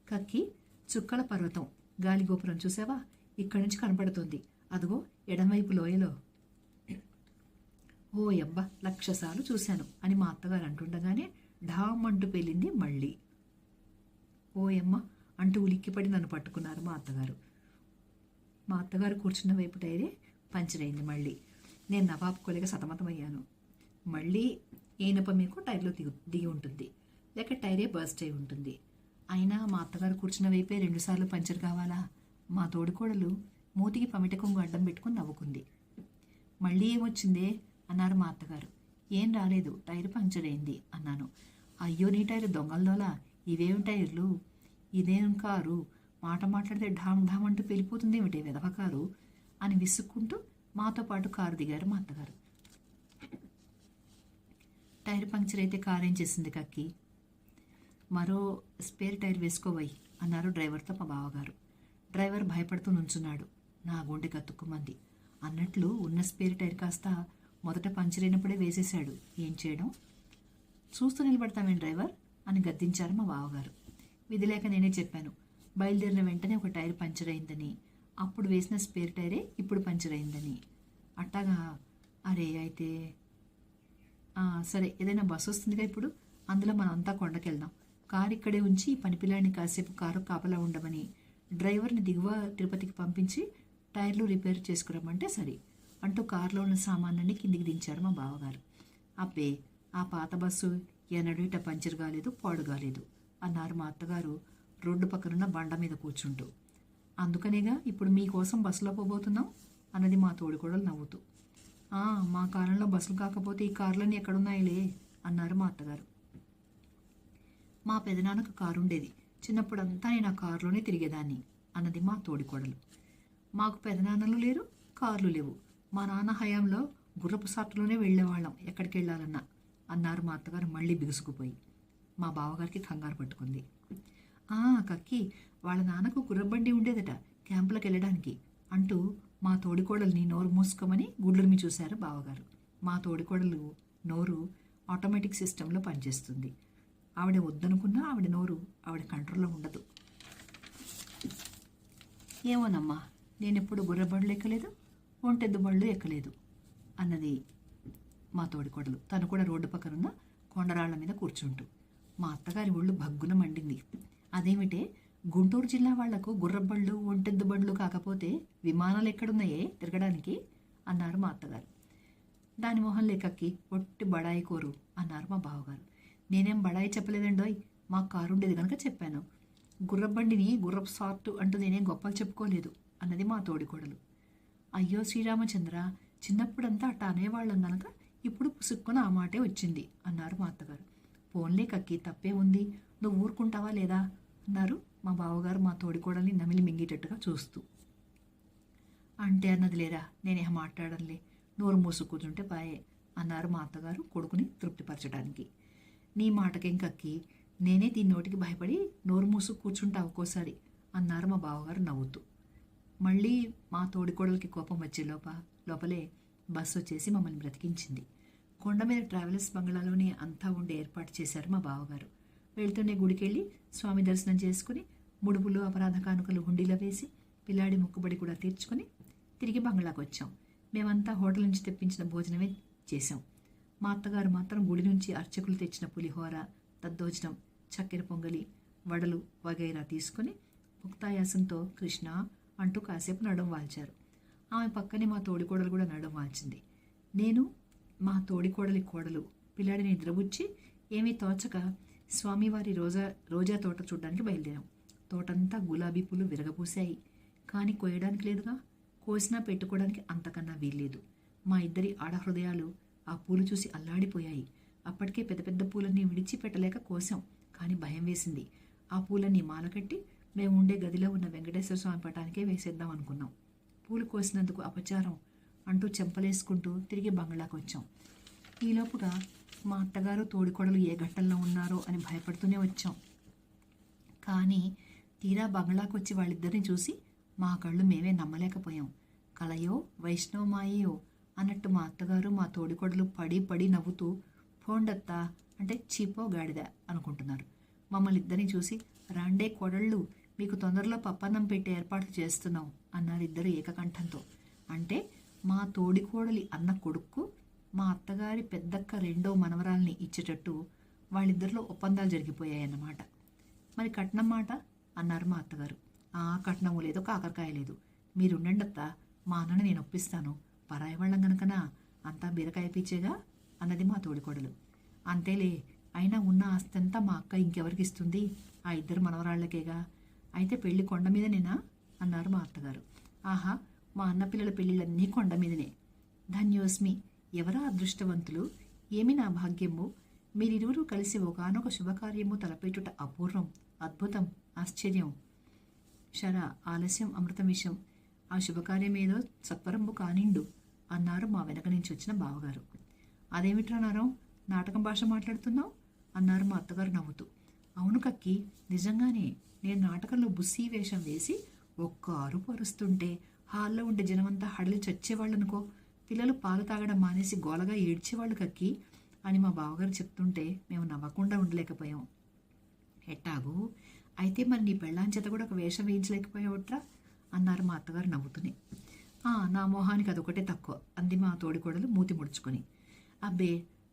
కక్కి, చుక్కల పర్వతం గాలిగోపురం చూసావా, ఇక్కడి నుంచి కనపడుతుంది, అదిగో ఎడమవైపు లోయలో. ఓ యబ్బా, 1,00,000 సార్లు చూశాను అని మా అత్తగారు అంటుండగానే ఢామ్ అంటూ పేలింది మళ్ళీ. ఓయమ్మ అంటూ ఉలిక్కిపడి నన్ను పట్టుకున్నారు మా అత్తగారు. మా అత్తగారు కూర్చున్న వైపు టైరే పంచర్ అయింది మళ్ళీ. నేను నవాపుకోలేక సతమతమయ్యాను. మళ్ళీ ఏనప మీకు టైర్లో దిగి ఉంటుంది, లేక టైరే బర్స్ట్ అయి ఉంటుంది. అయినా మా అత్తగారు కూర్చున్న వైపే 2 సార్లు పంచర్ కావాలా? మా తోడికోడలు మూతికి పమిట కొంగు అడ్డం పెట్టుకుని నవ్వుకుంది. మళ్ళీ ఏమొచ్చిందే అన్నారు మా అత్తగారు. ఏం రాలేదు, టైర్ పంచర్ అయింది అన్నాను. అయ్యో నీ టైరు దొంగలదోలా, ఇవేం టైర్లు, ఇదేం కారు, మాట మాట్లాడితే ఢామ్ ఢామ్ అంటూ వెళ్ళిపోతుంది ఏమిటే వెధవ కారు అని విసుక్కుంటూ మాతో పాటు కారు దిగారు మా అత్తగారు. టైర్ పంక్చర్ అయితే కారు ఏం చేసింది కక్కి? మరో స్పేర్ టైర్ వేసుకోవై అన్నారు డ్రైవర్తో మా బావగారు. డ్రైవర్ భయపడుతూ నుంచున్నాడు. నా గుండె కత్తుక్కుమంది. అన్నట్లు ఉన్న స్పేర్ టైర్ కాస్త మొదట పంచర్ అయినప్పుడే వేసేశాడు. ఏం చేయడం? చూస్తూ నిలబడతామేం డ్రైవర్ అని గద్దించారు మా బావగారు. విధి లేక నేనే చెప్పాను, బయలుదేరిన వెంటనే ఒక టైర్ పంచర్ అయిందని, అప్పుడు వేసిన స్పేర్ టైరే ఇప్పుడు పంచర్ అయిందని. అట్టాగా? అరే అయితే సరే, ఏదైనా బస్సు వస్తుందిగా ఇప్పుడు, అందులో మనం అంతా కొండకెళ్దాం, కారు ఇక్కడే ఉంచి పనిపిల్లాడిని కాసేపు కారు కాపలా ఉండమని డ్రైవర్ని దిగువ తిరుపతికి పంపించి టైర్లు రిపేర్ చేసుకురమ్మంటే సరే అంటూ కారులో ఉన్న సామాన్లన్నీ కిందికి దించారు మా బావగారు. అబ్బే, ఆ పాత బస్సు ఎన్నడూ ఇట పంచర్ కాలేదు, పాడు కాలేదు అన్నారు మా అత్తగారు రోడ్డు పక్కనున్న బండ మీద కూర్చుంటూ. అందుకనేగా ఇప్పుడు మీకోసం బస్సులో పోబోతున్నాం అన్నది మా తోడికోడలు నవ్వుతూ. మా కాలంలో బస్సులు కాకపోతే ఈ కార్లన్నీ ఎక్కడున్నాయిలే అన్నారు మా అత్తగారు. మా పెదనాన్నకు కారు ఉండేది, చిన్నప్పుడంతా నేను ఆ కారులోనే తిరిగేదాన్ని అన్నది మా తోడికోడలు. మాకు పెదనాన్నలు లేరు, కార్లు లేవు, మా నాన్న హయాంలో గుర్రపు సాటులోనే వెళ్ళేవాళ్ళం ఎక్కడికి వెళ్ళాలన్నా అన్నారు మా అత్తగారు మళ్ళీ బిగుసుకుపోయి. మా బావగారికి కంగారు పట్టుకుంది. కక్కి, వాళ్ళ నాన్నకు గుర్రబండి ఉండేదట క్యాంపులకు వెళ్ళడానికి అంటూ మా తోడికోడల్ని నోరు మూసుకోమని గుడ్లురిమి చూశారు బావగారు. మా తోడికోడలు నోరు ఆటోమేటిక్ సిస్టంలో పనిచేస్తుంది. ఆవిడ వద్దనుకున్నా ఆవిడ నోరు ఆవిడ కంట్రోల్లో ఉండదు. ఏమోనమ్మా, నేనెప్పుడు గుర్రబళ్ళు ఎక్కలేదు, ఒంటెద్దు బళ్ళు ఎక్కలేదు అన్నది మా తోడికోడలు. తను కూడా రోడ్డు పక్కనున్న కొండరాళ్ల మీద కూర్చుంటూ. మా అత్తగారి ఒళ్ళు భగ్గున మండింది. అదేమిటే, గుంటూరు జిల్లా వాళ్లకు గుర్రబళ్ళు ఒంటెద్దు బండ్లు కాకపోతే విమానాలు ఎక్కడున్నాయే తిరగడానికి అన్నారు మా అత్తగారు. దాని మొహం లేకక్కి ఒట్టి బడాయి కోరు అన్నారు మా బావగారు. నేనేం బడాయి చెప్పలేదండోయ్, మా కారు ఉండేది కనుక చెప్పాను. గుర్రబండిని గుర్రపు సార్టు అంటూ నేనేం గొప్పలు చెప్పుకోలేదు అన్నది మా తోడికోడలు. అయ్యో శ్రీరామచంద్ర, చిన్నప్పుడంతా అట్ట అనేవాళ్ళం గనక ఇప్పుడు పుసుక్కున ఆ మాటే వచ్చింది అన్నారు మా అత్తగారు. పోన్లే కక్కి, తప్పే ఉంది, నువ్వు ఊరుకుంటావా లేదా అన్నారు మా బావగారు మా తోడికోడల్ని నమిలి మింగేటట్టుగా చూస్తూ. అంటే అన్నది లేరా, నేనేం మాట్లాడనులే, నోరు మూసు కూర్చుంటే పాయే అన్నారు మా అత్తగారు కొడుకుని తృప్తిపరచడానికి. నీ మాటకేం కక్కి, నేనే దీని నోటికి భయపడి నోరు మూసు కూర్చుంటా ఒక్కోసారి అన్నారు మా బావగారు నవ్వుతూ. మళ్ళీ మా తోడికోడలకి కోపం వచ్చే లోపలే బస్సు వచ్చేసి మమ్మల్ని బ్రతికించింది. కొండ మీద ట్రావెలర్స్ బంగ్లాలోనే అంతా ఉండి ఏర్పాటు చేశారు మా బావగారు. వెళ్తూనే గుడికెళ్ళి స్వామి దర్శనం చేసుకుని ముడుపులు అపరాధ కానుకలు హుండీలో వేసి పిల్లాడి మొక్కుబడి కూడా తీర్చుకుని తిరిగి బంగ్లాకు వచ్చాం. మేమంతా హోటల్ నుంచి తెప్పించిన భోజనమే చేశాం. మా అత్తగారు మాత్రం గుడి నుంచి అర్చకులు తెచ్చిన పులిహోర, దద్దోజనం, చక్కెర పొంగలి, వడలు వగైరా తీసుకుని ముక్తాయాసంతో కృష్ణ అంటూ కాసేపు నడుం వాల్చారు. ఆమె పక్కనే మా తోడికోడలు కూడా నడుం వాల్చింది. నేను మా తోడికోడలి కోడలు పిల్లాడిని నిద్రబుచ్చి ఏమీ తోచక స్వామివారి రోజా తోట చూడ్డానికి బయలుదేరాం. తోటంతా గులాబీ పూలు విరగపూశాయి. కానీ కోయడానికి లేదుగా. కోసినా పెట్టుకోవడానికి అంతకన్నా వీల్లేదు. మా ఇద్దరి ఆడహృదయాలు ఆ పూలు చూసి అల్లాడిపోయాయి. అప్పటికే పెద్ద పెద్ద పూలన్నీ విడిచిపెట్టలేక కోసాం. కానీ భయం వేసింది. ఆ పూలన్నీ మాలకట్టి మేము ఉండే గదిలో ఉన్న వెంకటేశ్వర స్వామి పటానికే వేసేద్దాం అనుకున్నాం. పూలు కోసినందుకు అపచారం అంటూ చెంపలేసుకుంటూ తిరిగి బంగ్లాకు వచ్చాం. ఈలోపుగా మా అత్తగారు తోడికోడలు ఏ ఘట్టంలో ఉన్నారో అని భయపడుతూనే వచ్చాం. కానీ తీరా బంగ్లాకు వచ్చి వాళ్ళిద్దరిని చూసి మా కళ్ళు మేమే నమ్మలేకపోయాం. కలయో వైష్ణవమాయో అన్నట్టు మా అత్తగారు మా తోడికోడలు పడి పడి నవ్వుతూ ఫోండత్తా అంటే చీపో గాడిద అనుకుంటున్నారు. మమ్మల్ని ఇద్దరిని చూసి రాండే కోడళ్ళు, మీకు తొందరలో పప్పన్నం పెట్టి ఏర్పాట్లు చేస్తున్నాం అన్నారు ఇద్దరు ఏకకంఠంతో. అంటే మా తోడికోడలి అన్న కొడుక్కు మా అత్తగారి పెద్దక్క రెండో మనవరాల్ని ఇచ్చేటట్టు వాళ్ళిద్దరిలో ఒప్పందాలు జరిగిపోయాయన్నమాట. మరి కట్నం మాట అన్నారు మా అత్తగారు. కట్నము లేదు, కాకరకాయ లేదు, మీరుండండత్తా, మా అన్నని నేను ఒప్పిస్తాను, పరాయి వాళ్ళం గనకనా అంతా బీరకాయ పీచేగా అన్నది మా తోడికోడలు. అంతేలే, అయినా ఉన్న ఆస్తంతా మా అక్క ఇంకెవరికి ఇస్తుంది, ఆ ఇద్దరు మనవరాళ్లకేగా, అయితే పెళ్లి కొండ మీదనేనా అన్నారు మా అత్తగారు. ఆహా, మా అన్న పిల్లల పెళ్ళిళ్ళన్నీ కొండ మీదనే. ధన్యోస్మి, ఎవరా అదృష్టవంతులు, ఏమి నా భాగ్యము, మీరిరువురు కలిసి ఒకనొక శుభకార్యము తలపెట్టుట అపూర్వం, అద్భుతం, ఆశ్చర్యం. శర ఆలస్యం అమృతం విషం, ఆ శుభకార్యమేదో సత్వరంబు కానిండు అన్నారు మా వెనక నుంచి వచ్చిన బావగారు. అదేమిట్రన్నారం, నాటకం భాష మాట్లాడుతున్నావు అన్నారు మా అత్తగారు నవ్వుతూ. అవును కక్కి, నిజంగానే నేను నాటకంలో బుస్సీ వేషం వేసి ఒక్క అరుపు అరుస్తుంటే హాల్లో ఉండే జనమంతా హడలి చచ్చేవాళ్ళనుకో, పిల్లలు పాలు తాగడం మానేసి గోలగా ఏడ్చేవాళ్ళు కక్కి అని మా బావగారు చెప్తుంటే మేము నవ్వకుండా ఉండలేకపోయాం. ఎట్టాగు, అయితే మరి నీ పెళ్ళాం చేత కూడా ఒక వేషం వేయించలేకపోయావట్రా అన్నారు మా అత్తగారు నవ్వుతూనే. నా మొహానికి అదొకటే తక్కువ అంది మా తోడికోడలు మూతి ముడుచుకొని. అబ్బే,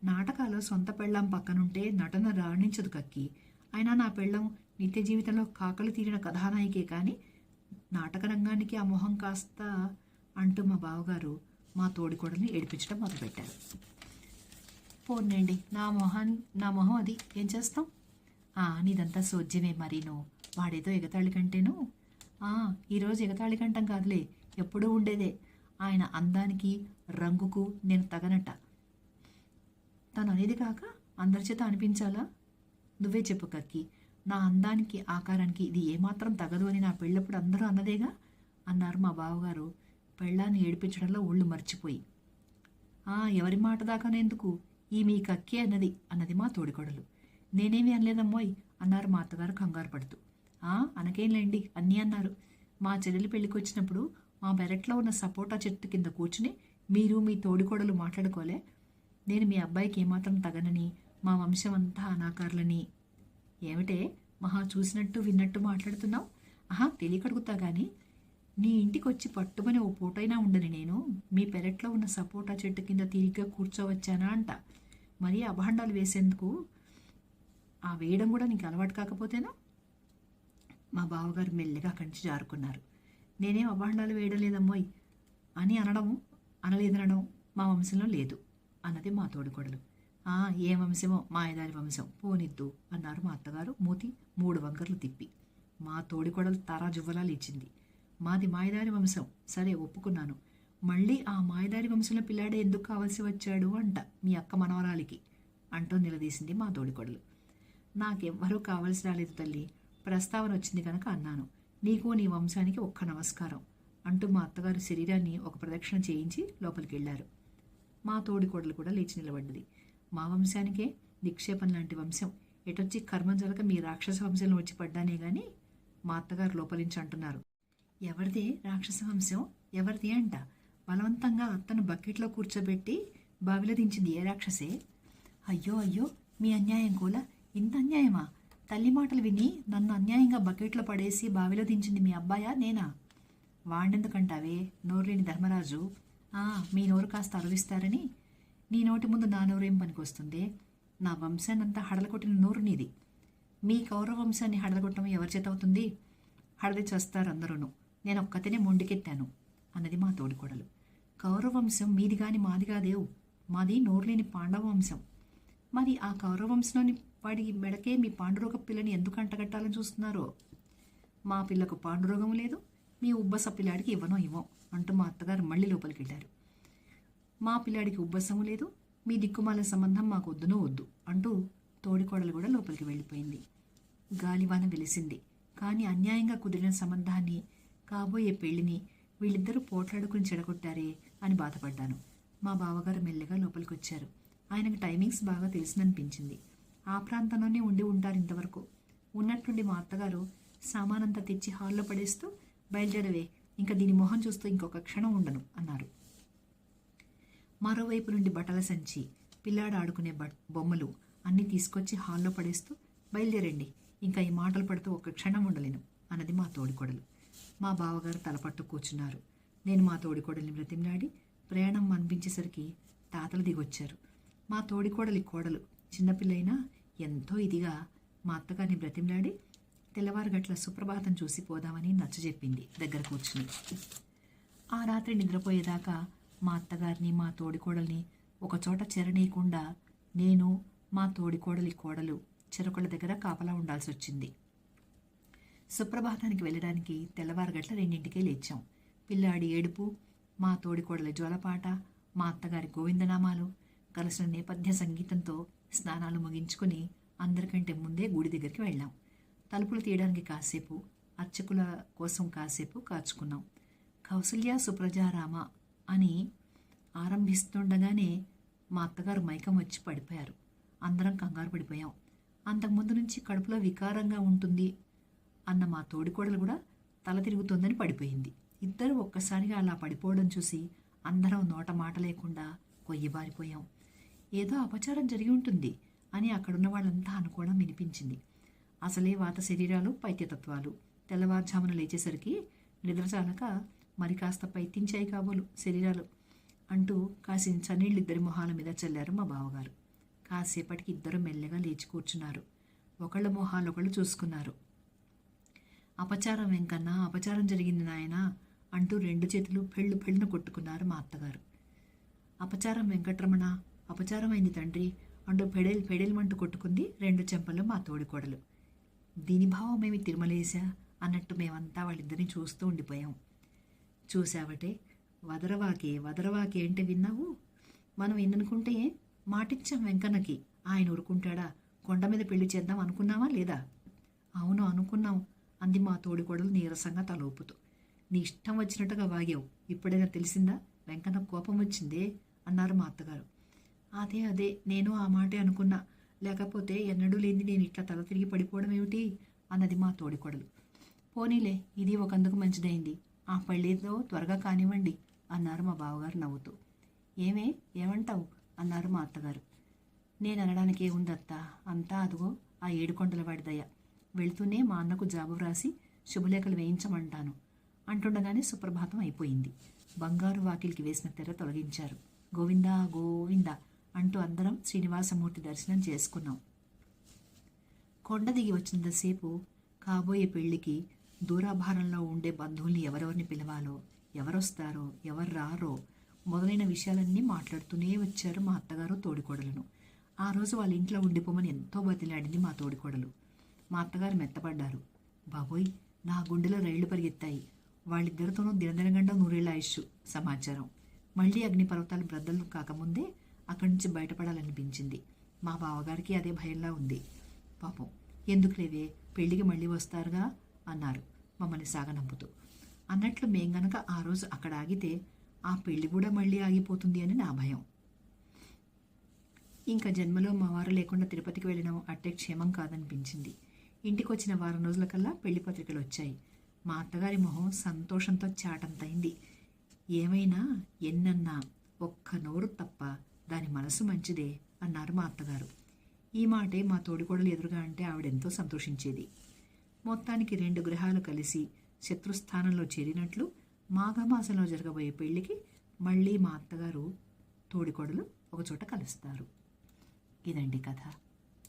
నాటకాలు సొంత పెళ్ళాం పక్కనుంటే నటన రాణించదు కక్కి, అయినా నా పెళ్ళం నిత్య జీవితంలో కాకలు తీరిన కథానాయికే కానీ నాటక రంగానికి ఆ మొహం కాస్త అంటూ మా బావగారు మా తోడికోడల్ని ఏడిపించడం మొదలుపెట్టారు. పోన్నండి, నా మొహం అది, ఏం చేస్తాం. నీదంతా సోజ్యమే మరీను, వాడేదో ఎగతాళి కంటేను. ఈరోజు ఎగతాళి కంటం కాదులే, ఎప్పుడూ ఉండేదే. ఆయన అందానికి రంగుకు నేను తగనట. తను అనేది కాక అందరి చేత అనిపించాలా? నువ్వే చెప్పు కక్కి, నా అందానికి ఆకారానికి ఇది ఏమాత్రం తగదు అని నా పెళ్ళప్పుడు అందరూ అన్నదేగా అన్నారు మా బావగారు పెళ్ళాన్ని ఏడిపించడంలో ఒళ్ళు మర్చిపోయి. ఎవరి మాట దాకానేందుకు, ఈ మీ కక్కి అన్నది మా తోడికోడలు. నేనేమి అనలేదమ్మోయ్ అన్నారు మా అత్తగారు కంగారు పడుతూ. అనకేంలేండి, అన్నీ అన్నారు. మా చెల్లెలి పెళ్ళికి వచ్చినప్పుడు మా పెరట్లో ఉన్న సపోటా చెట్టు కింద కూర్చుని మీరు మీ తోడికోడలు మాట్లాడుకోలే, నేను మీ అబ్బాయికి ఏమాత్రం తగనని, మా వంశం అంతా అనాకారులని. ఏమిటే మహా చూసినట్టు విన్నట్టు మాట్లాడుతున్నావు? తెలియకడుగుతా గాని, నీ ఇంటికి వచ్చి పట్టుమని ఓ పూటైనా ఉండని నేను మీ పెరట్లో ఉన్న సపోటా చెట్టు కింద తీరిగ్గా కూర్చోవచ్చానా అంట. మరీ అభాండాలు వేసేందుకు వేయడం కూడా నీకు అలవాటు కాకపోతేనా? మా బావగారు మెల్లిగా అక్కడి నుంచి జారుకున్నారు. నేనేం అభాండాలు వేయడం లేదమ్మోయ్ అని అనలేదనడం మా వంశంలో లేదు అన్నది మా తోడికోడలు. ఏ వంశమో, మాయదారి వంశం పోనిద్దు అన్నారు మా అత్తగారు మూతి 3 వంకర్లు తిప్పి. మా తోడికోడలు తారా జువ్వలా లేచింది. మాది మాయదారి వంశం, సరే ఒప్పుకున్నాను. మళ్ళీ ఆ మాయదారి వంశంలో పిల్లాడే ఎందుకు కావాల్సి వచ్చాడు అంట మీ అక్క మనవరాలికి అంటూ నిలదీసింది మా తోడికోడలు. నాకెవ్వరూ కావలసి రాలేదు తల్లి, ప్రస్తావన వచ్చింది కనుక అన్నాను. నీకు నీ వంశానికి ఒక్క నమస్కారం అంటూ మా అత్తగారు శరీరాన్ని ఒక ప్రదక్షిణ చేయించి లోపలికి వెళ్ళారు. మా తోడికోడలు కూడా లేచి నిలబడ్డది. మా వంశానికే నిక్షేపం లాంటి వంశం, ఎటొచ్చి కర్మం జరగ మీ రాక్షస వంశంలో వచ్చి పడ్డానే గాని మా అత్తగారు లోపలించి అంటున్నారు. ఎవరిదే రాక్షస వంశం, ఎవరిది అంట. బలవంతంగా అత్తను బకెట్లో కూర్చోబెట్టి బావిలో దించింది ఏ రాక్షసే? అయ్యో అయ్యో, మీ అన్యాయం కూడా, ఇంత అన్యాయమా? తల్లి మాటలు విని నన్ను అన్యాయంగా బకెట్లో పడేసి బావిలో దించింది మీ అబ్బాయా నేనా వాణ్ణెందుకంటావే నోరులేని ధర్మరాజు? మీ నోరు కాస్త అరవిస్తారని. నీ నోటి ముందు నా నోరేం పనికొస్తుంది? నా వంశాన్నంతా హడలగొట్టిన నోరు నీది. మీ కౌరవ వంశాన్ని హడలగొట్టడం ఎవరి చేత అవుతుంది? హడలి చేస్తారు అందరూను. నేను ఒక్కతేనే మొండికెత్తాను అన్నది మా తోడికోడలు. కౌరవ వంశం మీది కాని మాది కాదేవు. మాది నోరులేని పాండవ వంశం. మరి ఆ కౌరవ వంశంలోని వాడి మెడకే మీ పాండురోగ పిల్లని ఎందుకు అంటగట్టాలని చూస్తున్నారో? మా పిల్లకు పాండురోగం లేదు, మీ ఉబ్బస పిల్లాడికి ఇవ్వం అంటూ మా అత్తగారు మళ్ళీ లోపలికి వెళ్ళారు. మా పిల్లాడికి ఉబ్బసము లేదు, మీ దిక్కుమాల సంబంధం మాకు వద్దునో వద్దు అంటూ తోడికోడలు కూడా లోపలికి వెళ్ళిపోయింది. గాలివాన వెలిసింది. కానీ అన్యాయంగా కుదిరిన సంబంధాన్ని, కాబోయే పెళ్లిని వీళ్ళిద్దరూ పోట్లాడుకుని చెడగొట్టారే అని బాధపడ్డాను. మా బావగారు మెల్లగా లోపలికి వచ్చారు. ఆయనకు టైమింగ్స్ బాగా తెలిసిందనిపించింది. ఆ ప్రాంతంలోనే ఉండి ఉంటారు ఇంతవరకు. ఉన్నట్టుండి మా అత్తగారు సామానంతా తెచ్చి హాల్లో పడేస్తూ, బయలుదేరవే, ఇంకా దీని మొహం చూస్తూ ఇంకొక క్షణం ఉండను అన్నారు. మరోవైపు నుండి బట్టల సంచి, పిల్లాడు ఆడుకునే బొమ్మలు అన్నీ తీసుకొచ్చి హాల్లో పడేస్తూ, బయలుదేరండి, ఇంకా ఈ మాటలు పడుతూ ఒక్క క్షణం ఉండలేను అన్నది మా తోడికోడలు. మా బావగారు తలపట్టు కూర్చున్నారు. నేను మా తోడికోడల్ని బ్రతిమలాడి ప్రయాణం అనిపించేసరికి తాతలు దిగొచ్చారు. మా తోడికోడలి కోడలు చిన్నపిల్లైనా ఎంతో ఇదిగా మా అత్తగారిని బ్రతిమలాడి తెల్లవారుగట్ల సుప్రభాతం చూసి పోదామని నచ్చజెప్పింది దగ్గర కూర్చుని. ఆ రాత్రి నిద్రపోయేదాకా మా అత్తగారిని మా తోడికోడల్ని ఒకచోట చెరనీయకుండా నేను, మా తోడికోడలి కోడలు చెరొకళ్ళ దగ్గర కాపలా ఉండాల్సి వచ్చింది. సుప్రభాతానికి వెళ్ళడానికి తెల్లవారుగట్ల 2ంటికే లేచాం. పిల్లాడి ఏడుపు, మా తోడికోడలి జ్వలపాట, మా అత్తగారి గోవిందనామాలు కలిసిన నేపథ్య సంగీతంతో స్నానాలు ముగించుకుని అందరికంటే ముందే గుడి దగ్గరికి వెళ్ళాం. తలుపులు తీయడానికి కాసేపు, అర్చకుల కోసం కాసేపు కాచుకున్నాం. కౌసల్య సుప్రజారామ అని ఆరంభిస్తుండగానే మా అత్తగారు మైకం వచ్చి పడిపోయారు. అందరం కంగారు పడిపోయాం. అంతకుముందు నుంచి కడుపులో వికారంగా ఉంటుంది అన్న మా తోడికోడలు కూడా తల తిరుగుతోందని పడిపోయింది. ఇద్దరు ఒక్కసారిగా అలా పడిపోవడం చూసి అందరం నోట మాట లేకుండా కొయ్యబారిపోయాం. ఏదో అపచారం జరిగి ఉంటుంది అని అక్కడున్న వాళ్ళంతా అనుకోవడం వినిపించింది. అసలే వాత శరీరాలు, పైత్యతత్వాలు. తెల్లవారుజామున లేచేసరికి నిద్రచాలక మరి కాస్త పైత్యించాయి కాబోలు శరీరాలు అంటూ కాసిన చన్నీళ్ళు ఇద్దరి మొహాల మీద చల్లారు మా బావగారు. కాసేపటికి ఇద్దరు మెల్లగా లేచి కూర్చున్నారు. ఒకళ్ళ మొహాలు ఒకళ్ళు చూసుకున్నారు. అపచారం వెంకన్నా, అపచారం జరిగింది నాయనా అంటూ 2 చేతులు పెళ్ళును కొట్టుకున్నారు మా అత్తగారు. అపచారం వెంకట్రమణ, అపచారమైంది తండ్రి అంటూ పెడేల్మంటూ కొట్టుకుంది 2 చెంపలు మా తోడికోడలు. దీని భావమేమి తిరుమలేశా అన్నట్టు మేమంతా వాళ్ళిద్దరిని చూస్తూ ఉండిపోయాం. చూశావటే, వదరవాకే అంటే విన్నావు? మనం ఎన్ననుకుంటే మాటిచ్చాం వెంకన్నకి, ఆయన ఊరుకుంటాడా? కొండ మీద పెళ్లి చేద్దాం అనుకున్నావా లేదా? అవును అనుకున్నాం అంది మా తోడికోడలు నీరసంగా తలూపుతూ. నీ ఇష్టం వచ్చినట్టుగా వాగావు, ఇప్పుడైనా తెలిసిందా? వెంకన్న కోపం వచ్చిందే అన్నారు మా అత్తగారు. అదే నేను ఆ మాటే అనుకున్నా, లేకపోతే ఎన్నడూ లేని నేను ఇట్లా తల తిరిగి పడిపోవడం ఏమిటి అన్నది మా తోడికోడలు. పోనీలే, ఇది ఒకందుకు మంచిదైంది, ఆ పెళ్ళితో త్వరగా కానివ్వండి అన్నారు మా బావగారు నవ్వుతూ. ఏమంటావు అన్నారు మా అత్తగారు. నేను అనడానికే ఉందత్తా, అంతా అదుగో ఆ 7 కొండల వాడి దయ. వెళుతూనే మా అన్నకు జాబు వ్రాసి శుభలేఖలు వేయించమంటాను అంటుండగానే సుప్రభాతం అయిపోయింది. బంగారు వాకిలికి వేసిన తెర తొలగించారు. గోవిందా గోవిందా అంటూ అందరం శ్రీనివాసమూర్తి దర్శనం చేసుకున్నాం. కొండ దిగి వచ్చినంతసేపు కాబోయే పెళ్లికి దూరాభారంలో ఉండే బంధువుల్ని ఎవరెవరిని పిలవాలో, ఎవరొస్తారో, ఎవరు రారో మొదలైన విషయాలన్నీ మాట్లాడుతూనే వచ్చారు మా అత్తగారు తోడికోడలను. ఆ రోజు వాళ్ళ ఇంట్లో ఉండిపోమని ఎంతో బతిలాడింది మా తోడికోడలు. మా అత్తగారు మెత్తపడ్డారు. బాబోయ్, నా గుండెలో రైళ్లు పరిగెత్తాయి. వాళ్ళిద్దరితోనూ దినదినగండం 100 ఆయుష్ సమాచారం. మళ్లీ అగ్నిపర్వతాలు బ్రద్దలు కాకముందే అక్కడి నుంచి బయటపడాలనిపించింది. మా బావగారికి అదే భయంలా ఉంది. పాపం, ఎందుకు లేవే, పెళ్లికి మళ్ళీ వస్తారుగా అన్నారు మమ్మల్ని సాగనంపుతూ. అన్నట్లు మేం గనక ఆ రోజు అక్కడ ఆగితే ఆ పెళ్లి కూడా మళ్ళీ ఆగిపోతుంది అని నా భయం. ఇంకా జన్మలో మా వారు లేకుండా తిరుపతికి వెళ్ళడం అట్టే క్షేమం కాదనిపించింది. ఇంటికొచ్చిన వారం రోజులకల్లా పెళ్లి పత్రికలు వచ్చాయి. మా అత్తగారి మొహం సంతోషంతో చాటంతైంది. ఏమైనా ఎన్నన్నా ఒక్క నోరు తప్ప దాని మనసు మంచిదే అన్నారు మా అత్తగారు. ఈ మాటే మా తోడికోడలు ఎదురుగా అంటే ఆవిడెంతో సంతోషించేది. మొత్తానికి 2 గ్రహాలు కలిసి శత్రుస్థానంలో చేరినట్లు మాఘమాసంలో జరగబోయే పెళ్లికి మళ్ళీ మా అత్తగారు తోడికోడలు ఒకచోట కలుస్తారు. ఇదండి కథ.